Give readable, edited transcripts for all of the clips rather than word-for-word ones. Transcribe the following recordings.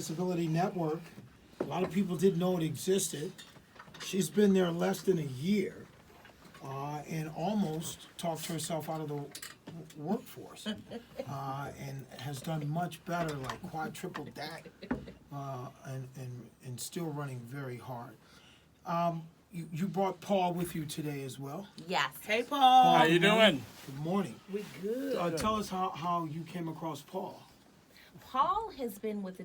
Disability Network. A lot of people didn't know it existed. She's been there less than a year and almost talked herself out of the workforce and has done much better, like quadrupled that, and still running very hard. You brought Paul with you today as well. Yes. Hey, Paul. How you doing? Good morning. We good. Tell us how you came across Paul. Paul has been with the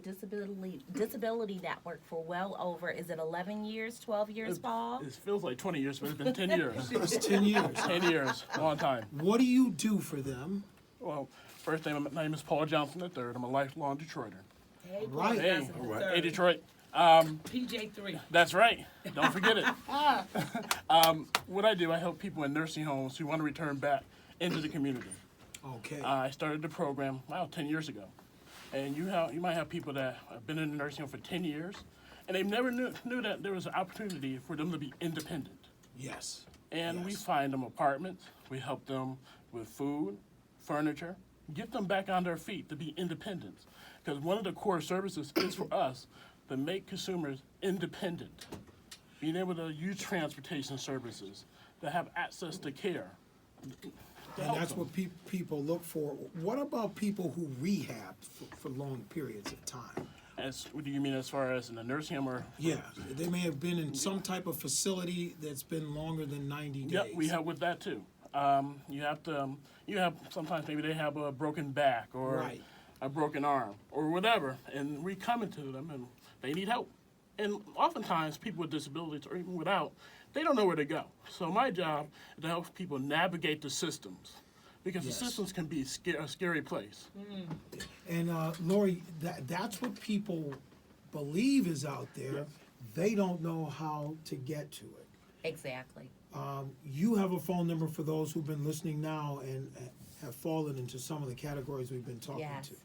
Disability Network for well over, is it 11 years, 12 years, Paul? It feels like 20 years, but it's been 10 years. It's 10 years. 10 years, a long time. What do you do for them? Well, first name, my name is Paul Johnson III. I'm a lifelong Detroiter. Hey, Paul. Right. Hey, Johnson the third. hey Detroit. PJ3. That's right. Don't forget it. What I do, I help people in nursing homes who want to return back into the community. Okay. I started the program, 10 years ago. And you might have people that have been in the nursing home for 10 years, and they never knew that there was an opportunity for them to be independent. Yes. And we Yes. find them apartments, we help them with food, furniture, get them back on their feet to be independent. Because one of the core services is for us to make consumers independent, being able to use transportation services, to have access to care. And that's what people look for. What about people who rehab for long periods of time? What do you mean as far as in a nursing home or? Yeah, they may have been in some type of facility that's been longer than 90 days. Yep, we help with that too. You have sometimes maybe they have a broken back or Right. a broken arm or whatever, and we come into them and they need help. And oftentimes people with disabilities or even without, they don't know where to go. So my job is to help people navigate the systems because Yes. the systems can be a scary place. And Lori, that's what people believe is out there. They don't know how to get to it. Exactly. You have a phone number for those who've been listening now and have fallen into some of the categories we've been talking Yes. to.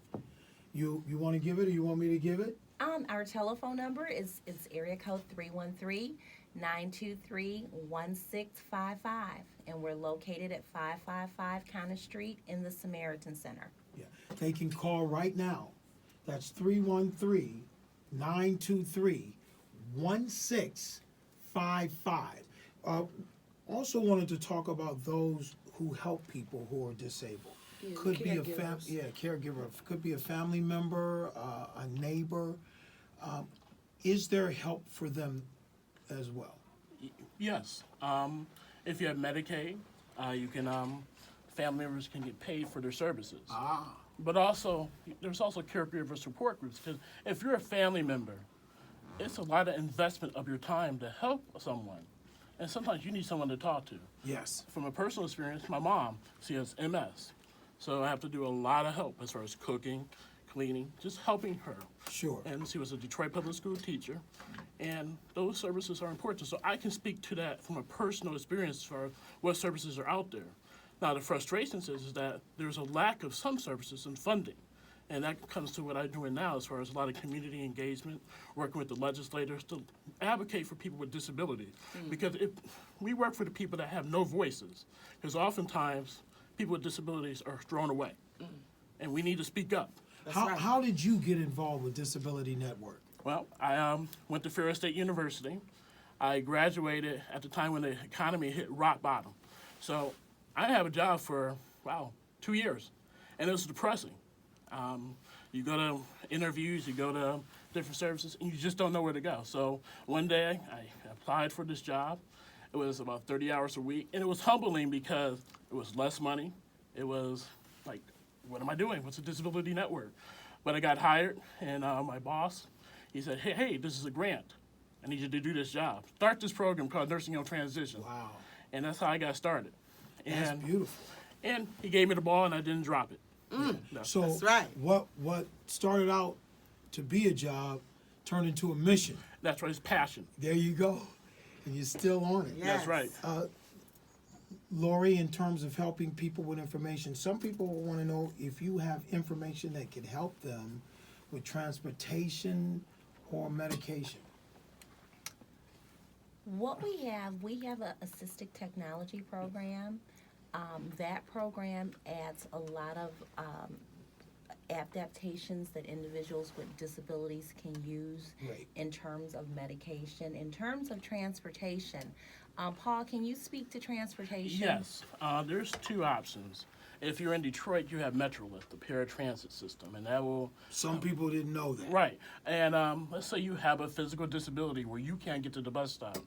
You want to give it, or you want me to give it? Our telephone number is area code 313-923-1655, and we're located at 555 Connor Street in the Samaritan Center. Yeah. They can call right now. That's 313-923-1655. Also wanted to talk about those who help people who are disabled. Yeah, Could be a caregivers. caregiver. Could be a family member, a neighbor. Is there help for them as well? Yes. If you have Medicaid, you can family members can get paid for their services. But also, there's also caregiver support groups because if you're a family member, it's a lot of investment of your time to help someone. And sometimes you need someone to talk to. Yes. From a personal experience, my mom, she has MS. So I have to do a lot of help as far as cooking, cleaning, just helping her. Sure. And she was a Detroit public school teacher. And those services are important. So I can speak to that from a personal experience for what services are out there. Now, the frustrations is that there's a lack of some services and funding. And that comes to what I'm doing now as far as a lot of community engagement, working with the legislators to advocate for people with disabilities. Because we work for the people that have no voices. Because oftentimes, people with disabilities are thrown away. And we need to speak up. How did you get involved with Disability Network? Well, I went to Ferris State University. I graduated at the time when the economy hit rock bottom. So I didn't have a job for, 2 years. And it was depressing. You go to interviews, you go to different services, and you just don't know where to go. So one day I applied for this job. It was about 30 hours a week, and it was humbling because it was less money. It was like, what am I doing? What's a disability network? But I got hired, and my boss, he said, hey, this is a grant. I need you to do this job. Start this program called Nursing Home Transition. Wow. And that's how I got started. That's And, beautiful. and he gave me the ball, and I didn't drop it. No. So That's right. what started out to be a job turned into a mission. That's right, it's passion. There you go. And you're still on it. Yes. That's right. Lori, in terms of helping people with information, some people want to know if you have information that can help them with transportation or medication. What we have a assistive technology program. That program adds a lot of adaptations that individuals with disabilities can use Right. in terms of medication, in terms of transportation. Paul, can you speak to transportation? Yes, there's two options. If you're in Detroit, you have MetroLift, the paratransit system, and that will Some people didn't know that. right. And let's say you have a physical disability where you can't get to the bus stop.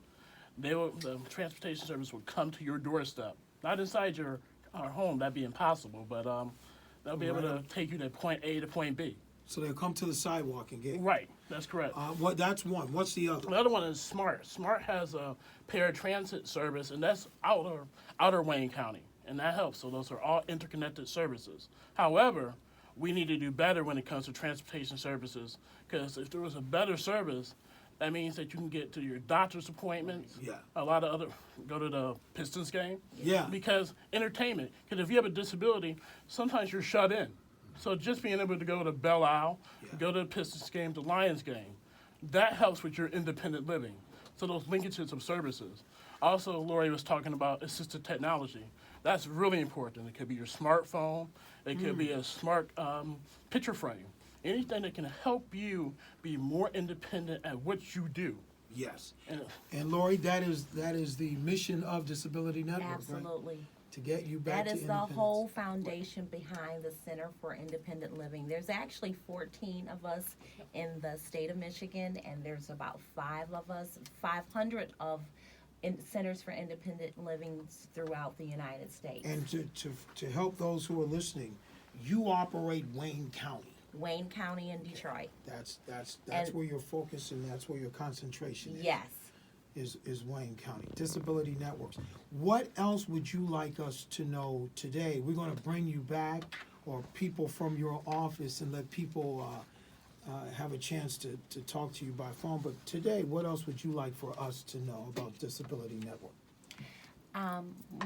The transportation service will come to your doorstep, not inside your home. That'd be impossible, but they'll be able to Right. take you to point A to point B. So they'll come to the sidewalk and get. Right, that's correct. That's one. What's the other? The other one is Smart. Smart has a paratransit service, and that's outer Wayne County, and that helps. So those are all interconnected services. However, we need to do better when it comes to transportation services, because if there was a better service, that means that you can get to your doctor's appointments. Yeah. A lot of go to the Pistons game. Yeah. Because entertainment, because if you have a disability, sometimes you're shut in. So just being able to go to Belle Isle, go to the Pistons game, the Lions game, that helps with your independent living. So those linkages of services. Also, Lori was talking about assistive technology. That's really important. It could be your smartphone. It could be a smart picture frame. Anything that can help you be more independent at what you do. Yes. And And Lori, that is the mission of Disability Network, right? Absolutely. To get you back That to is the independence. whole foundation behind the Center for Independent Living. There's actually 14 of us in the state of Michigan, and there's about 500 of centers for independent living throughout the United States. And to help those who are listening, you operate Wayne County. Wayne County and Detroit. That's And- where your focus and that's where your concentration is. Yes. Is Wayne County. Disability Networks. What else would you like us to know today? We're going to bring you back, or people from your office, and let people have a chance to talk to you by phone. But today, what else would you like for us to know about Disability Network?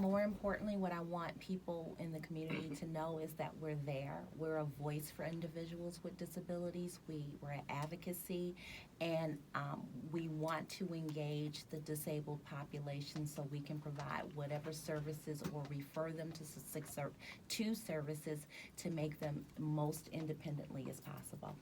More importantly, what I want people in the community to know is that we're there. We're a voice for individuals with disabilities. We're an advocacy, and we want to engage the disabled population so we can provide whatever services or refer them to services to make them most independently as possible.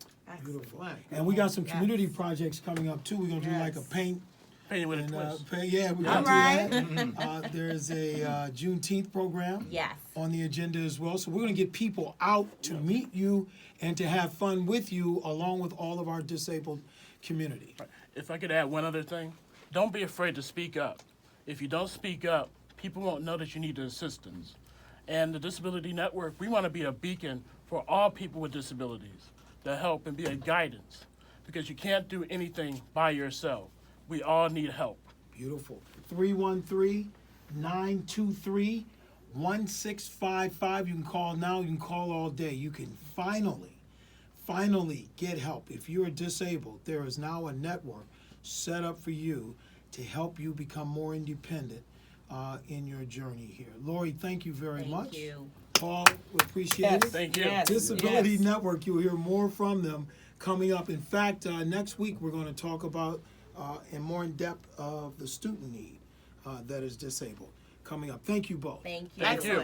Beautiful. And we got some community projects coming up too. We're going to do like a paint. painting with a And, twist. yeah, we're All gonna do that. There's a Juneteenth program Yes. on the agenda as well. So we're gonna get people out to meet you and to have fun with you, along with all of our disabled community. If I could add one other thing, don't be afraid to speak up. If you don't speak up, people won't know that you need the assistance. And the Disability Network, we want to be a beacon for all people with disabilities to help and be a guidance, because you can't do anything by yourself. We all need help. Beautiful. 313-923-1655. You can call now, you can call all day. You can finally get help. If you're disabled, there is now a network set up for you to help you become more independent in your journey here. Lori, thank you very much. Thank you. Paul, we appreciate it. Thank you. Yes. Disability Network, you'll hear more from them coming up. In fact, next week we're going to talk about and more in depth of the student need that is disabled coming up. Thank you both. Thank you. Thank you.